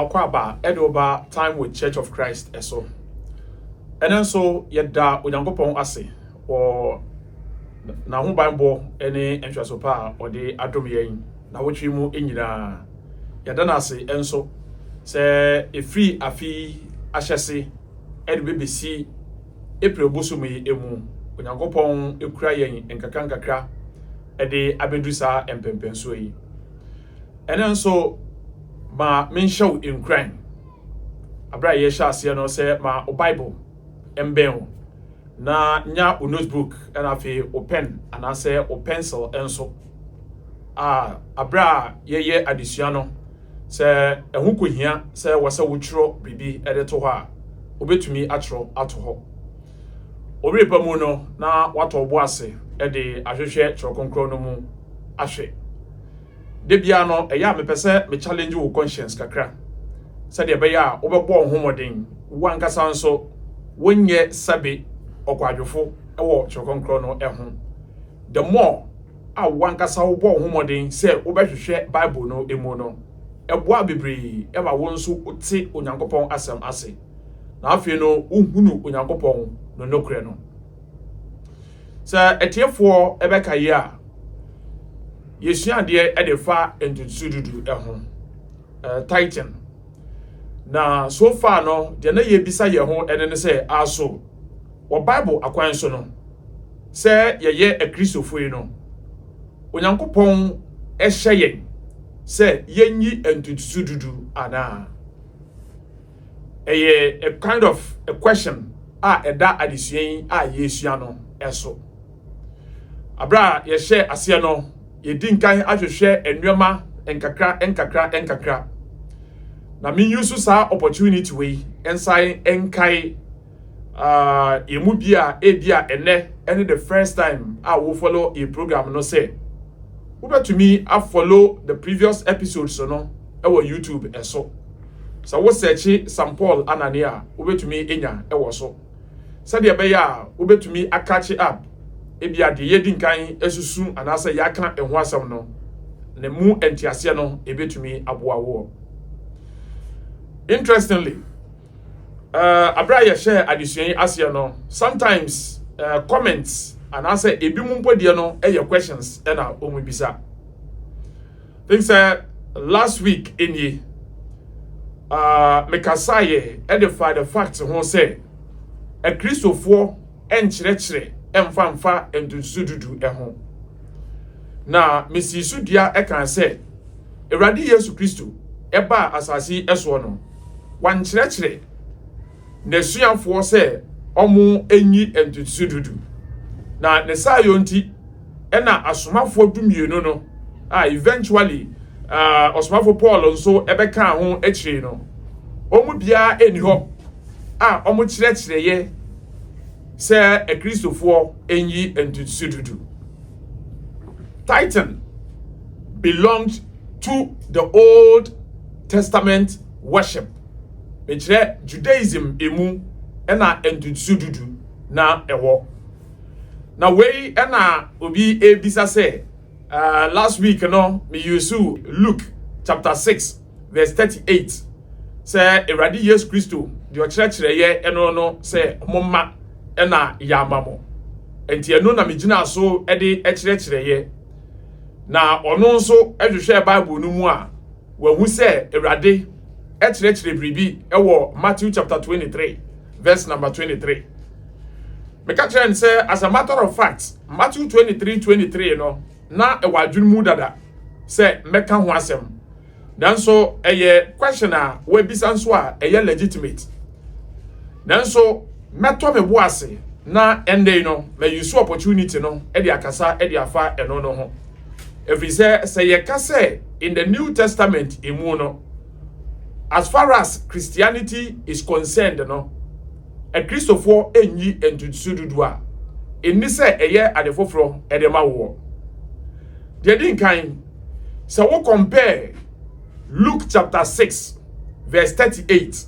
Akwaba Edoba Time with Church of Christ eso. And then so yeda Onyankopon ase or na ho Bible ene entwasopa or de adom yen na wotwi mu enyina yeda na ase enso se efri afi ahyese ede bebesi April bosomu emu Onyankopon ekura yen nkakra ede abedusa empempenso yi. And then so ma menshow in crime abra ye sha ase no say ma o Bible emben na nya o notebook and afi o pen and I say o pencil enso abra ye adesua no say ehun kohia say wasa wotro bibi edeto ho a obetumi atro ato ho orepa mu no na wato obo ase ede ahwehwe trokonkro no mu ahwe debia no eya mepese me challenge wo conscience kakra said de beya obebo homoden wankasa nso wonye sabe okwadwofo ewo chokonkro no eho the more a wankasa obo homoden say obehwehwe Bible no emu no eboa bebre e ma wonso uti Onyankopon asem ase na afi no uhunu Onyankopon no nokre no sa etiefo ebeka yi a Yesua de edefa entusududu eho Tithing na so far no de na ye bisa ye ho ene ne se aso wo Bible akwan so no se ye akristofo yi no Onyankopon ehye yen se yenyi entusududu ana a kind of a question eda adisuan a Yesua no eso abra ye hye ase no yedinkan ahwehwe enwema enkakra na me use sa opportunity we ensign enkai emu bia ebia ene the first time I will follow a program no say who to me I follow the previous episodes no our YouTube eso so wo search St. Paul Anania who to me enya ewo so said ya be ya who to me a catch up ebia de yedinkan esusu anasa yaka eho asam no ne mu entiase no ebetumi aboa wo. Interestingly abra ye share adisuan asia no sometimes comments anasa ebi mu mpodie no questions na omubisa things last week in ye mekasaye edify the fact who say a Christopher enchirechire emfa entusududu eho na mesisu dia ekan se Ewrade Yesu Kristo eba asasi eso no wanchirechire na suafo se omo enyi entusududu na ne sayo nti ena asomafo dumienu no eventually osomafo Paul nso ebeka ho echire no omu bia eni ho omo chirechire ye say a Christopher enyi entusududu. Tithing belonged to the Old Testament worship. Mechre Judaism emu ena entusududu na ewo. Na we ena obi ebisa say last week no me use Luke chapter 6 verse 38 say Ewrade Yesu Kristo de o chirechire ye eno no say momma ena yamamo enti eno na megina so ede ekirechire ye na ono nso ehwehwe Bible no mu a wahu se Ewrade ekirechire bribi ewo Matthew chapter 23 verse number 23 meka kire say as a matter of fact Matthew 23:23 no na ewadwun mu dada say meka ho asem nanso question a we bisa nso a legitimate nanso meto me boase na ende no me use opportunity no e de akasa e de afa eno no ho every say ye ka say in the New Testament emu no as far as Christianity is concerned no a Christopher enyi entusududu a eni say eye adefoforo e de ma wo de din kan so we compare Luke chapter 6 verse 38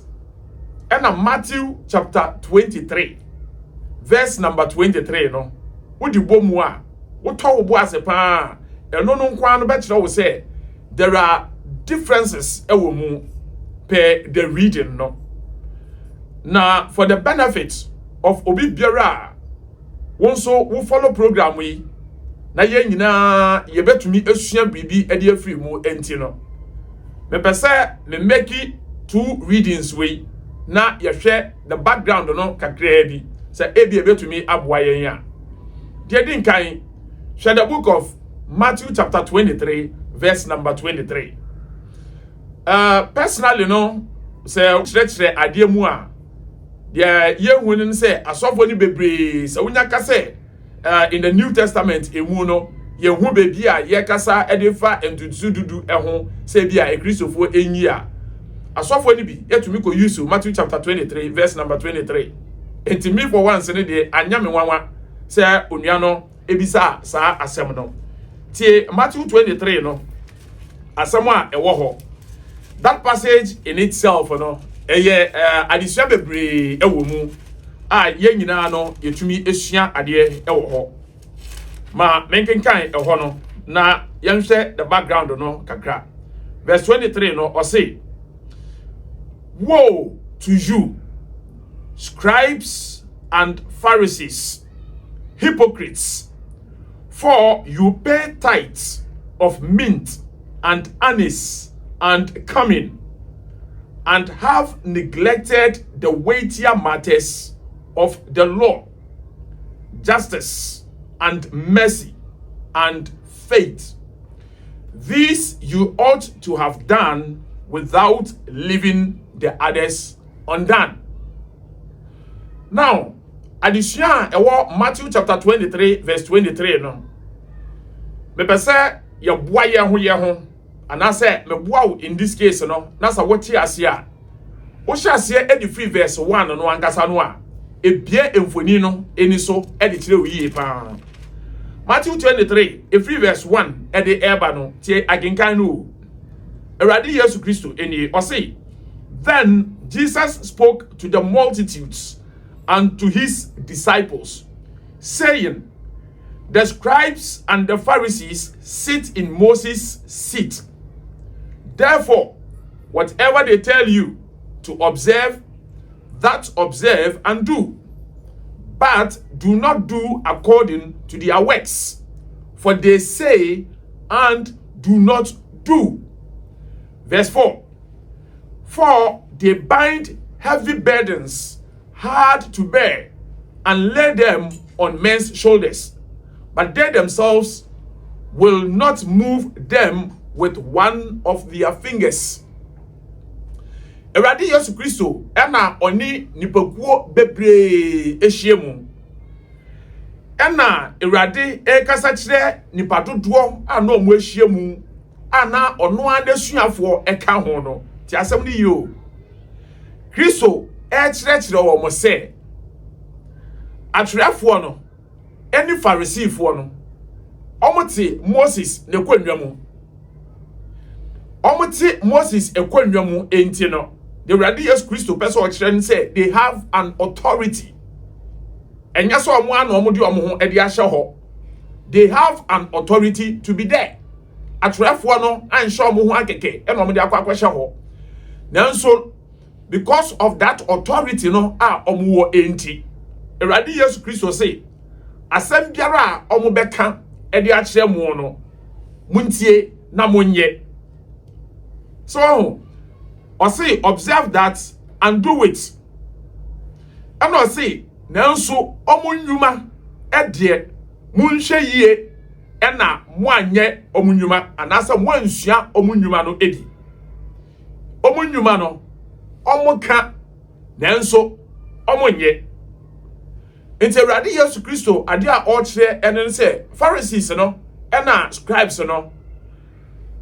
and Matthew chapter 23 verse number 23 no wodi bomu a woto wo bo ase pa eno no nkwa no be kire wo say there are differences ewo mu per the reading no. Now for the benefit of obi biara wonso wo follow program we na ye nyina ye betumi asua bibi e de afiri mu enti no me pese me make 2 readings we na ye hwe the background no kakra bi say e bi betumi aboa yen ya de din kan share the book of Matthew chapter 23 verse number 23. Personally no say church ade mu a de ye hunin say asofo ni bebre say wonya ka say in the New Testament emu no ye hu bebi a ye kasa edefa entutu dudu eho say bia e Christopher enyi a asofo ni bi yetumi ko use Matthew chapter 23 verse number 23. Enti me for once ne de anya me wanwa say onua no ebisa sa asem no tie Matthew 23 no asem a ewo ho. That passage in itself no adisua bebre ewo mu a ye nyina no yetumi esua ade ewo ho ma menkenkan eho no na yenhwe the background no kakra. Verse 23 no or say, woe to you, scribes and Pharisees, hypocrites, for you pay tithes of mint and anise and cumin, and have neglected the weightier matters of the law, justice and mercy and faith. These you ought to have done without leaving the others undone. Now, addition Matthew chapter 23 verse 23 no. Me pese ye boa ye ho and I say me boa in this case no na sa what asia. Wo hye asia e di free verse 1 no ankasa no a ebie emfoni no eni so e di kire oyi pa. Matthew 23 e free verse 1 e di eba no tie agenkan no. Eradi Yesu Kristo eni o say, then Jesus spoke to the multitudes and to his disciples, saying, the scribes and the Pharisees sit in Moses' seat. Therefore, whatever they tell you to observe, that observe and do. But do not do according to their works, for they say and do not do. Verse 4. For they bind heavy burdens hard to bear and lay them on men's shoulders, but they themselves will not move them with one of their fingers. Eradi Yesu Kristo ena oni nipakuo bebre ehyiemu. Ena eradi kasa kire nipadodo ana omo ehyiemu ana ono adesuafo eka ho no. Ti asem ni yo. Kristo kire wo mo se atwerefo no any Pharisee fo no omote Moses ne kwanwa mu. Omote Moses ekwanwa mu enti no. The radius Christo person say they have an authority. And yes, they have an authority to be there. At Refuano and show Muhakeke and Omodia. Now, so because of that authority, no, Omuo enti. A radius Christo say, Assembiara Omubeka, Ediache Muono, Muntie Namunye. So, or say, observe that and do it. And I say, Nanso, Omunyuma, Edie, Munshe ye, Ena, Mwanye, Omunyuma, and as a Mwansia, Omunyuma no Edi. Omunyuma no, Omuka, Nanso, Omunye. Inte Radi Yesu Kristo, Adia Orche, and then say, Pharisees, no, Ena, scribes, no,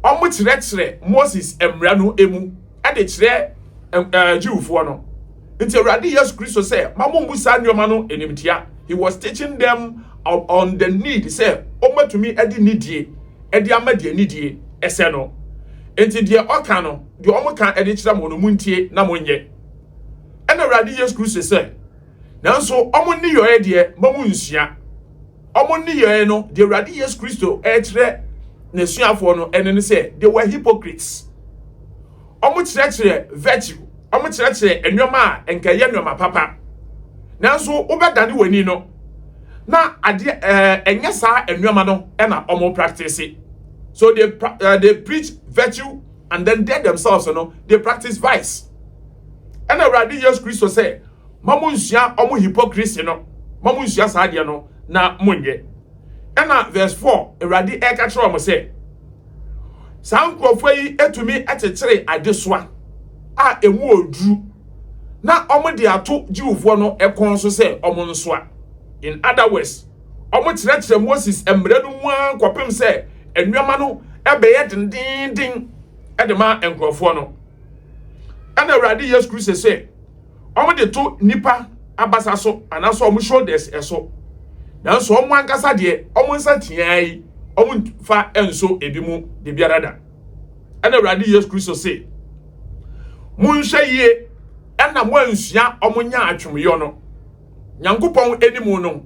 Omutre, Moses, Emranu, Emu. Ade kire Jew for no. Until Radi Yesu Kristo say, Mamu Musa nyoma enimtia. He was teaching them on the need. Say, Oma to me edi nidie, edi amadi nidie, ese no. Until the okano, the Oma kan edi kira mo no muntie na monye. And Radi Yesu Kristo say, now so Omo ni yo edie, mamu nsua. Omo ni yo no, the Radi Yesu Kristo kire nesuafo no ene say they were hypocrites. omo kyerɛkyerɛ virtue omo kyerɛkyerɛ enwoma a enka ye nwoma papa nanso obɛdane wani no na ade enye saa enwoma no na omo practice. So they preach virtue and then they themselves they practice vice. And Awurade Jesus Christ say mamu nsua omo hypocrisy no mamu nsua saa de no na monye. And verse 4 Awurade eka kyerɛ omo say saa nkrofo yi etumi etetere adesoa a emu odru na omo de ato jiwfo no ekon so say omo nsoa. In other words, omo kyerɛkyerɛ Moses emre no mu ankopem say enwama no ebeye dindindin edema nkrofo no. And Awurade Jesus Christ say omo de to nipa abasa so anaso omo shoulders eso. Nanso omo ankasa de omo nsa tiai omo fa enso ebimu de biarada. And Awurade Jesus Christ say munhye ye na mo ansua omo nya atwemyo no. Nyankopon enimu no.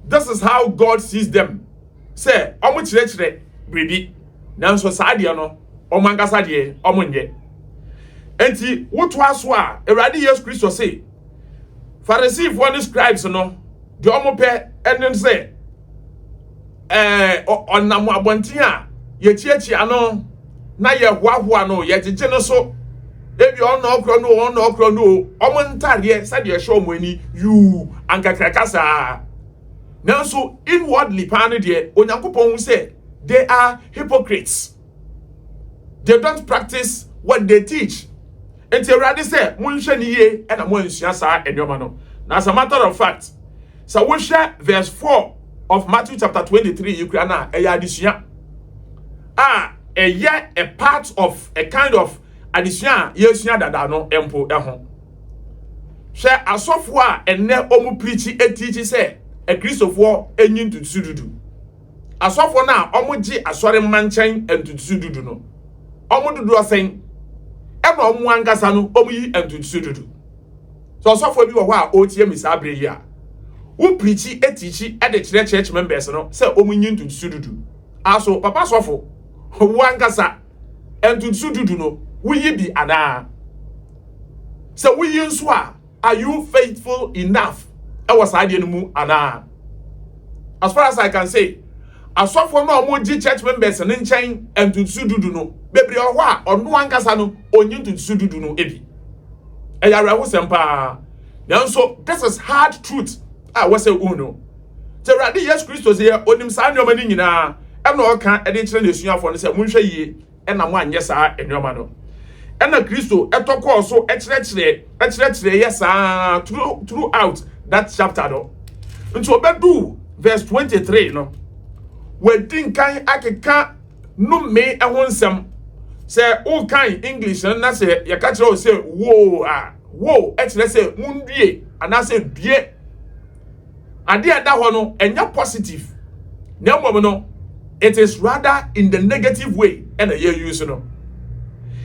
This is how God sees them. Say omo kyerɛkyerɛ brebi nanso saa de no omo ankasa de omo nye. Enti woto aso a Awurade Jesus Christ say Pharisee for the scribes no de omo pe enen say onam abonten a ye chiachia no na ye hoahoa no ye gege no so ebi ono okro no omo ntare sa de show mani you ankakrakasa nanso inwardly pan de onyankopon say they are hypocrites. They don't practice what they teach. Enti Awurade say munhwe ni ye na mo ansua saa enwoma no. Now as a matter of fact, so we share verse 4 of Matthew chapter 23 you can na eya adesua a part of a kind of adesua yesua dada no empo eho share asofo a enne omu preach teach say a Christopher enyin tutududu asofo na omu gi asore manchen entutududu no omu dudu asen ena omu ankasa no omu yi entutududu so asofo bi wo a otie misabre yi a wo preach teach e de church members no say omu nyin tutududu aso papa asofo wo ankasa entutududu no wo yi bi ana so wo yi nso a are you faithful enough was idea no mu ana as far as I can say asofo no omoji church members ne nchen entutududu no bebre oho a ono ankasa no onyi entutududu no ebi eyare ho sempa nanso this is hard truth we say uno Awurade Jesus Christ say onim saa nyoma ni nyina e na oka e de kire nesuafo no say munhwe yie e na mo anye saa enyoma no e na Kristo etoko so e kire yes throughout that chapter no nti obedu verse 23 no wedin kan akeka no me ehon nsem say all kind English na say ye ka kire o say wo e kire say mundue ana say due ade ada ho no enya positive na mmom no it is rather in the negative way and a year use no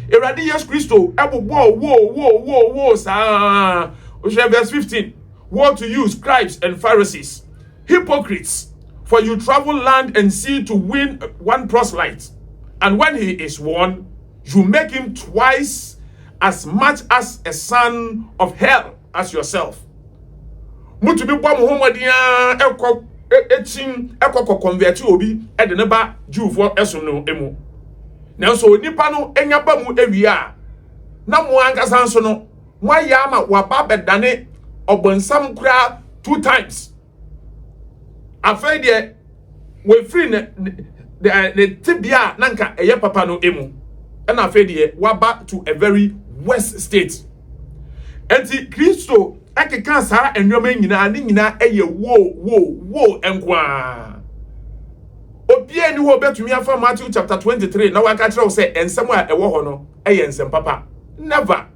Awurade Jesus Christo wo sa verse 15 woe to you scribes and Pharisees, hypocrites, for you travel land and sea to win one proselyte, and when he is won you make him twice as much as a son of hell as yourself. Mutumi bom homodia ekọ convert obi e de ne ba Jewfo esom no emu. Nanso onipa no enya ba mu ewia na mo ankasa nso no mo ayama waba bedane obonsam kura 2 times. Afei de we free the tibia nanka eye papa no emu. And afei de waba to a very worst state. Enti Kristo akeka saa enwoma nyina ne nyina eye wo enkwa. Obi ani wo betumi afa Matthew chapter 23 na waka kire wo say ensem a ewo ho no eye ensem papa. Never.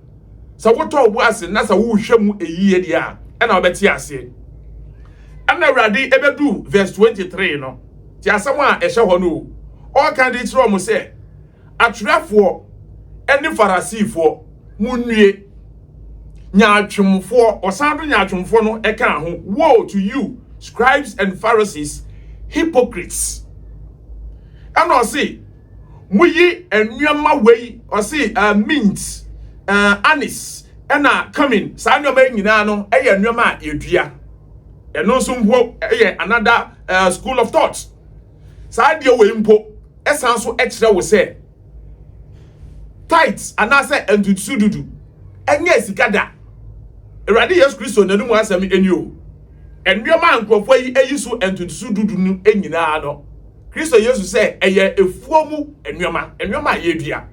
Sa woto obu ase na sa wo hwemu eyiye dia e na obeti ase. Ana Awurade ebedu verse 23 no. Ti asem a ehye ho no. All kan dey kire mo say atwerefo eni Farisifo munue nyatwemfo osando nyatwemfo no eka ho woe to you scribes and Pharisees, hypocrites. And I say muyi enwema wei ɔse mint anise ɛna coming saa nneɛma nyinaa no ɛyɛ nneɛma a yɛdua ɛno nso mpo ɛyɛ another school of thought saa deɛ wei mpo ɛsan so ɛkyerɛ wo sɛ tithes anase entutu dudu enye sika da Awurade Yesu Kristo nanum asɛm eni o enwema nkrofo yi eyi so entutu dudu nu enyina no Kristo Yesu sɛ ɛyɛ efuo mu enwema yedua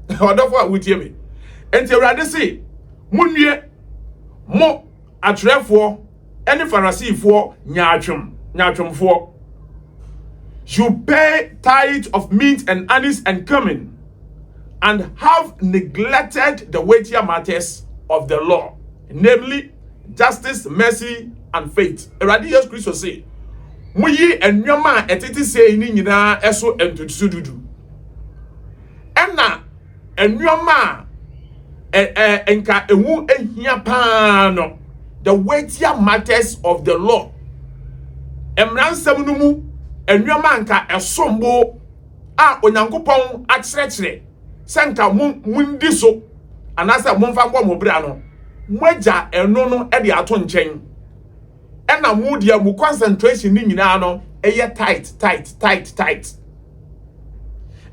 odofo a wotie me enti Awurade se munwie mo atrefo ene Farisifo nyaatwemfo you pay tithe of mint and anise and cumin and have neglected the weightier matters of the law, namely justice, mercy, and faith. Awurade Yesu Kristo say, muyi enwema etiti say ni nyina eso entutu dudu. Ena enwema enka ewu ehia pa no, the weightier matters of the law. Emransam no mu enwema nka esombo a Onyankopɔn akyerɛkyerɛ senka mundi so anasa mumfa bɔ mo bra no moagya eno no e de ato nkyɛn ɛna mu de mu concentration ni nyinaa no ɛyɛ tight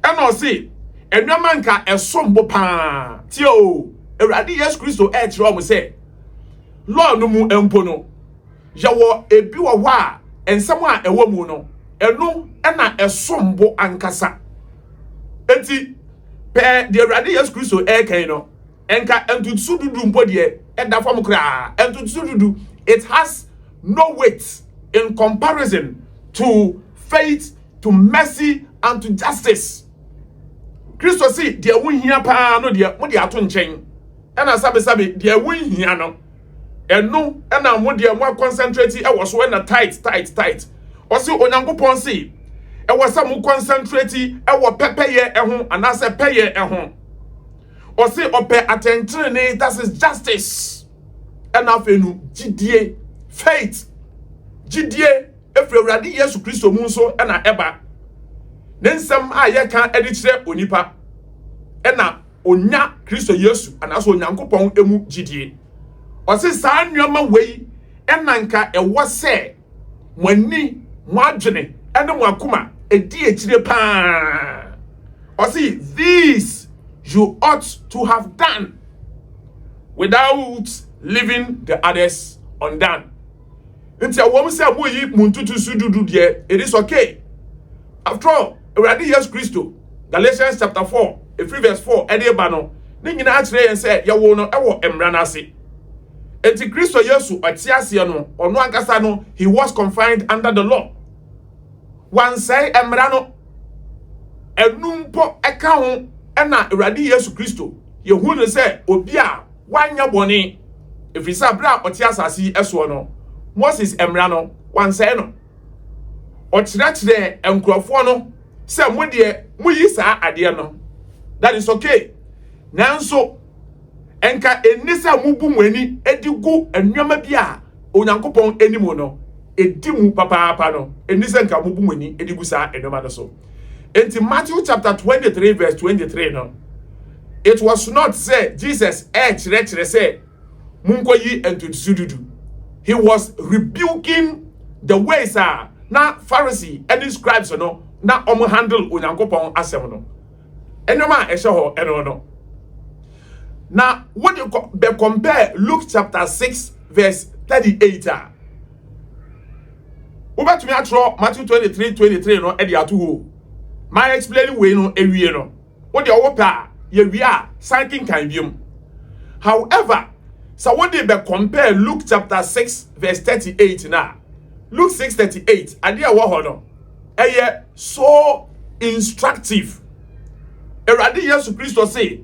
ɛna ɔse enwema nka esombo paa tio Awurade Yesu Kristo ɛkyerɛ ɔmo sɛ law no mu empo no yawo ebi wɔ hɔ a ensɛm a ɛwɔ mu no eno ɛna esombo ankasa enti pe de Awurade Yesu Kristo ɛkan no enka entutu dudu mpo de ɛda fam kra entutu dudu it has no weight in comparison to faith, to mercy, and to justice. Kristo si de wonhia pa no de mo de ato nkyɛn ɛna sabe de wonhia no ɛno ɛna mo de mo concentrate ɛwɔ so ɛna tight ɔsi Onyankopɔn si ɛwɔ sɛ mo concentrate ɛwɔ pɛpɛyɛ ɛho anase pɛyɛ ɛho ɔsi ɔpɛ attention that is justice ɛna afenu gidie faith gidie efre Awurade Yesu Kristo mu nso ɛna ɛba ne nsɛm a yɛka ɛde kyerɛ onipa ɛna onya Kristo Yesu anaso Onyankopɔn emu gidie ɔsi saa nneɛma wei ɛna nka ɛwɔ sɛ mwani mwadwene ɛne mwakoma edi ekyire pa ɔsi these you ought to have done without leaving the others undone. Nti awom se amoyi muntutu sududu de it is okay. After all, Awurade Yesu Kristo, Galatians chapter 4, verse 4, ede ba no, ne nyina akire yen se yawo no ewo emra na ase. Enti Kristo Yesu atiase no, ono ankasa no, he was confined under the law. Wan say emra no enumpo eka ho ena Awurade Yesu Kristo, yehu ne se obi a wanya bone efisa bra otiasase eso no. Moses emra no wan say no ochirachire enkrofo no se mo de muyi saa ade no that is okay nanso enka enisa mubu mwani edigu enwema bia Onyankopon enimo no edimu papa no enisa enka mubu mwani edigu saa enwema no so enti Matthew chapter 23 verse 23 no it was not say Jesus chire say munkoyi entutusududu. He was rebuking the ways na Pharisee and scribes no na omo handle Onyankopon asem no enoma ehye ho eno no na what you compare Luke chapter 6 verse 38 Ubatumi atro Matthew 23 no e de ato ho my explaining we no ewie no what the owopa ye wi a sanking kan biom. However, so what they be compare Luke chapter 6 verse 38 now. Luke 6:38 idea wo ho no eye so instructive. Awurade Yesu Kristo say,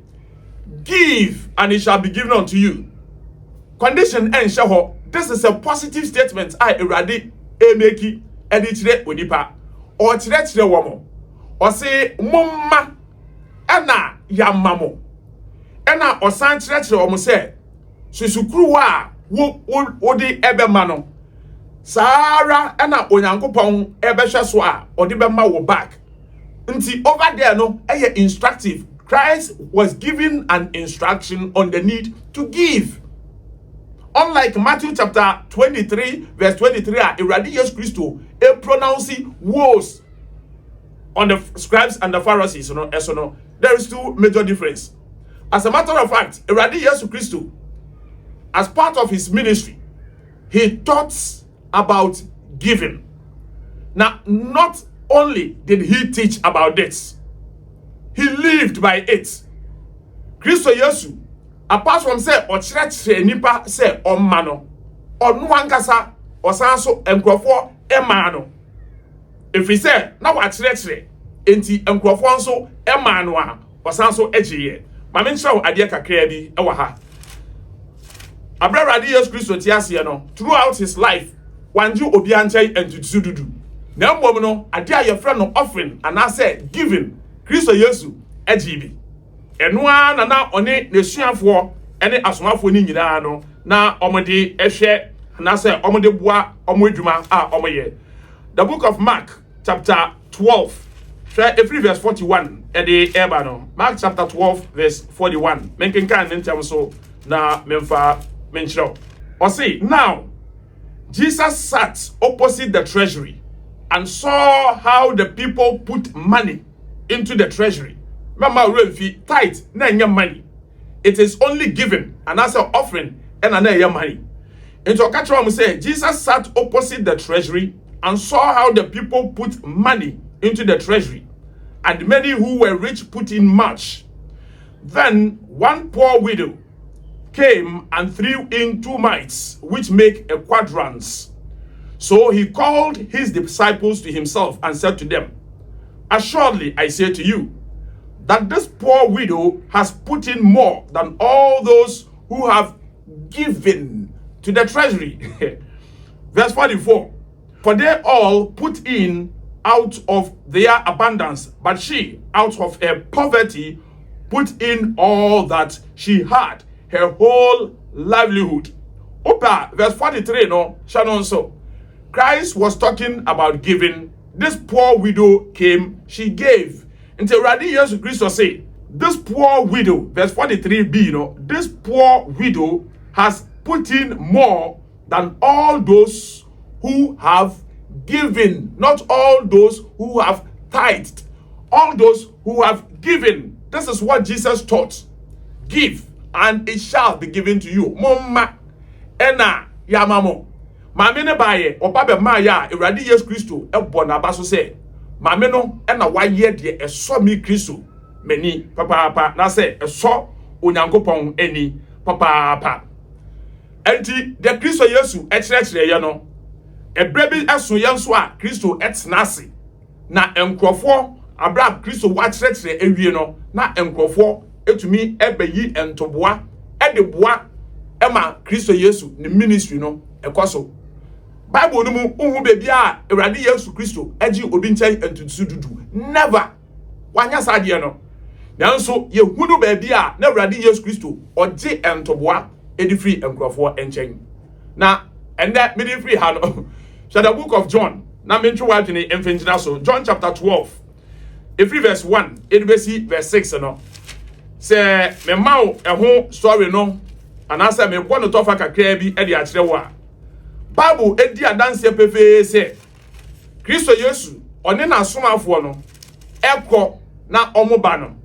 give and it shall be given unto you. Condition en she ho. This is a positive statement I Awurade emeki edichire onipa o chire wo mo. O say momma ena yamamo. Ena osan chire wo mo say susukruwa wo de ebema no sara ena Onyankopon ebehwe so a ode bema wo back Nti over there no, instructive. Christ was giving an instruction on the need to give. Unlike Matthew chapter 23, verse 23, Eradi Jesus Christo, pronouncing woes on the scribes and the Pharisees. There is two major difference. As a matter of fact, Eradi Jesus Christo, as part of his ministry, he taught about giving. Now, not only did he teach about this, he lived by it. Christo Yesu, apart from say ochire nipa say omma onu ankasa osanso enkrofo ema no. If he say na wa chire enti enkrofo nso ema no a osanso egiye. Ma me nchira ade kakra bi e wa ha. Abraham Jesus Christo tiase no throughout his life wanju obi anchai entutu dudu. Na mbom no ade a yefra no offering and I say giving Christo Yesu egibi. Enua na one nesuafo ene asomafo ni nyina no na omode ehwe na say omode boa omodwuma a omoye. The book of Mark chapter 12 verse 41 ede eba no. Mark chapter 12 verse 41 menkenkan ntem so na memfa menchiro. Or say now Jesus sat opposite the treasury and saw how the people put money into the treasury. Mama refi tithe na nya money. It is only given and as an offering and na nya money. Into catch say Jesus sat opposite the treasury and saw how the people put money into the treasury, and many who were rich put in much. Then one poor widow came and threw in 2 mites, which make a quadrans. So he called his disciples to himself and said to them, assuredly I say to you, that this poor widow has put in more than all those who have given to the treasury. Verse 44, for they all put in out of their abundance, but she, out of her poverty, put in all that she had, her whole livelihood. Opa, verse 43, no, Shannon so. Christ was talking about giving. This poor widow came, she gave. Until Radi Jesus Christ say, this poor widow, verse 43b, no, this poor widow has put in more than all those who have given, not all those who have tithed, all those who have given. This is what Jesus taught. Give, and it shall be given to you. Mama, ena yamamo. Mame ne baye, obabe maya, Eradi Jesus Christo, ebona baso say, Mame no, ena waye de eso mi Christo, meni, papa, na say, eso, unyankopon eni, papa. Enti, de Christo Yesu, etre yano, ebrebi esu yanso a, Christo etnasi, na enkrofo, Abraham Christo watre ewie no, na enkrofo, etumi ebeyi entoboa, edeboa, ema Christo Yesu, ni ministry no, ekoso. Bible no mu uhu bebi a Eradi Yesu Christo eji obi nchai entutu dudu. Never. Wanya sadie no. Nanso ye hunu bebi a na Eradi Yesu Christo oje entoboa edifri enkrofo enchen. Na ende midifri ha no. So the book of John. Na mentwe wadwene emfenjina so. John chapter 12. Every verse 1, edibesi verse 6 no. Se me mawo eho story no. Anasa me bɔ no tofa kakra bi e de a kire wo a. Bible edi adanse pefe se Kristo Yesu one na asomafo no ekọ na omoba no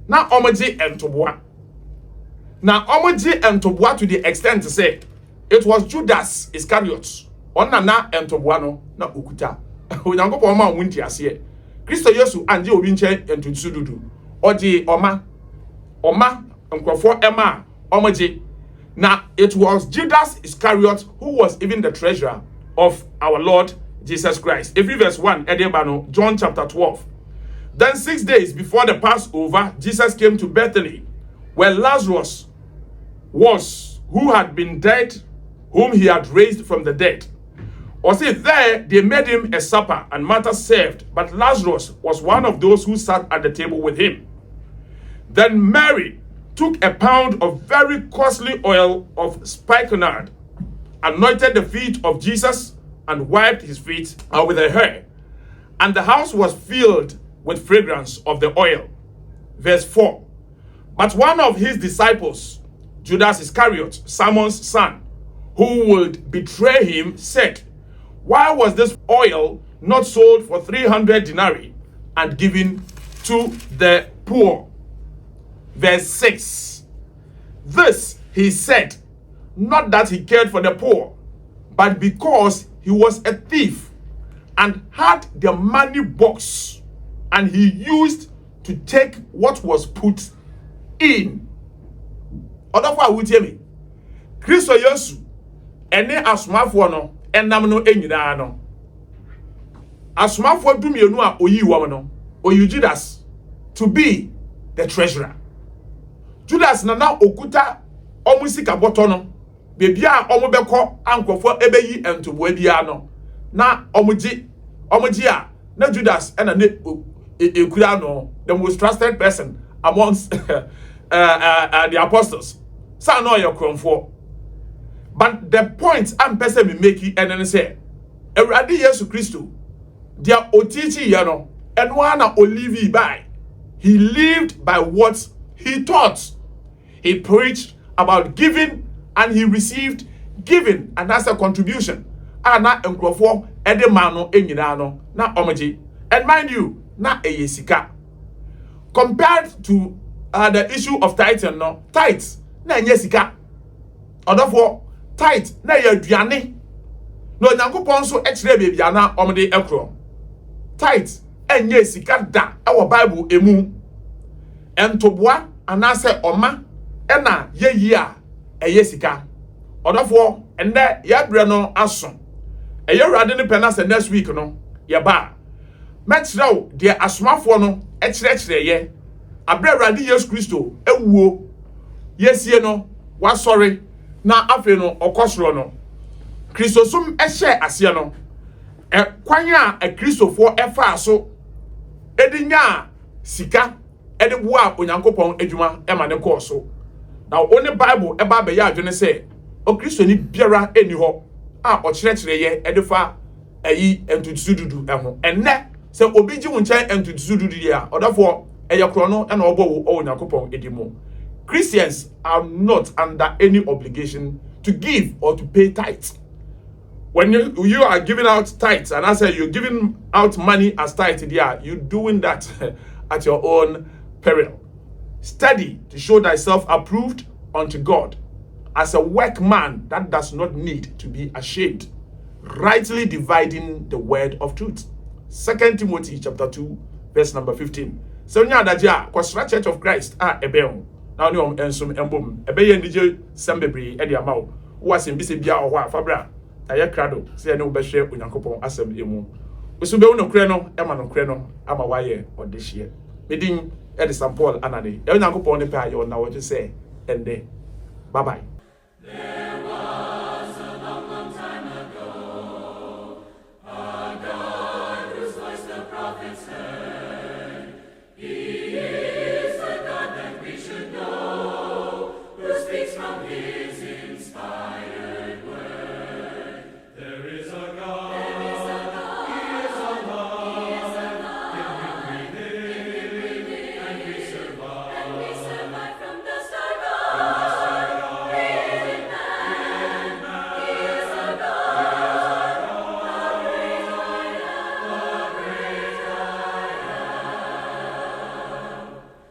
na omoje entoboa na omoje entoboa to the extent say it was Judas Iscariot onna na entoboa no na okuta onyankopon ma wunti ase Kristo Yesu anje obi nche entutu dudu oje oma nkrofo ema omoje. Now, it was Judas Iscariot who was even the treasurer of our Lord Jesus Christ. Every verse 1, Edebano, John chapter 12. Then 6 days before the Passover, Jesus came to Bethany, where Lazarus was, who had been dead, whom he had raised from the dead. Or say, there they made him a supper, and Martha served, but Lazarus was one of those who sat at the table with him. Then Mary took a pound of very costly oil of spikenard, anointed the feet of Jesus, and wiped his feet with her hair. And the house was filled with fragrance of the oil. Verse 4. But one of his disciples, Judas Iscariot, Simon's son, who would betray him, said, why was this oil not sold for 300 denarii and given to the poor? Verse 6. This he said, not that he cared for the poor, but because he was a thief and had the money box, and he used to take what was put in. Other for would hear me. Christo Yesu, ene asomafo no, enam no enyina no. Asomafo dumienu a oyi wom no, oyi Judas to be the treasurer. Judas na okuta omusika boto no, bebia omobekọ ankofo ebeyi entobo bia no. Na omuji a na Judas ena ne ekura no, the most trusted person amongst the apostles. Sa no your kromfo. But the point I'm person me make it and then say, Ewurade Yesu Kristo, dia otiti ye no, enwa na olivi by. He lived by what he taught. He preached about giving and he received giving, and that's a contribution. Na enkrofo ede ma no enyina no na omoji. And mind you, na eyesika. Compared to the issue of tithing no, tithes na enyesika. Odofo tithe na ye aduane. No Nyankopon so ekire bebia na omde ekro. Tithe enye sika da e Bible emu. Entoboa anase oma ena yeyi a eye sika. Odofo ende ye bre no aso. Eye Awurade ne penase next week no ye ba. Metrao de asomafo no ekire ye. Abre Awurade Yesu Kristo ewuo. Yesie no wasori na afe no okosoro no. Kristosum ehye ase no. Kwan a Kristofo efa so edinya sika edeboa Onyankopon adwuma ema ne koso. Na only Bible eba be ya adwene se o Kristo ni biara eni ho a okire ye edefa ayi entutududu eho. Enne se obi ji wo nchen entutududu ya odafo eye kro no na obo wo Onyankopon edimo. Christians are not under any obligation to give or to pay tithes. When you are giving out tithes, and I say you're giving out money as tithe, yeah, you're doing that at your own peril. Study to show thyself approved unto God as a workman that does not need to be ashamed, rightly dividing the word of truth. 2 Timothy chapter 2, verse number 15. So nyadaja kwasra Church of Christ ebeo. Now ni ensum embom ebeye ndije sembebri e dia mawo. Wo asem bi se bia ohwa afabra. Aye krado se ne obehwe Onyankopon asem emu. Osu be wono kre no e ma no kre no ama waye odehye. Medin e de St. Paul anade. E Onyankopon ne pa aye na wo je se ende. Bye bye.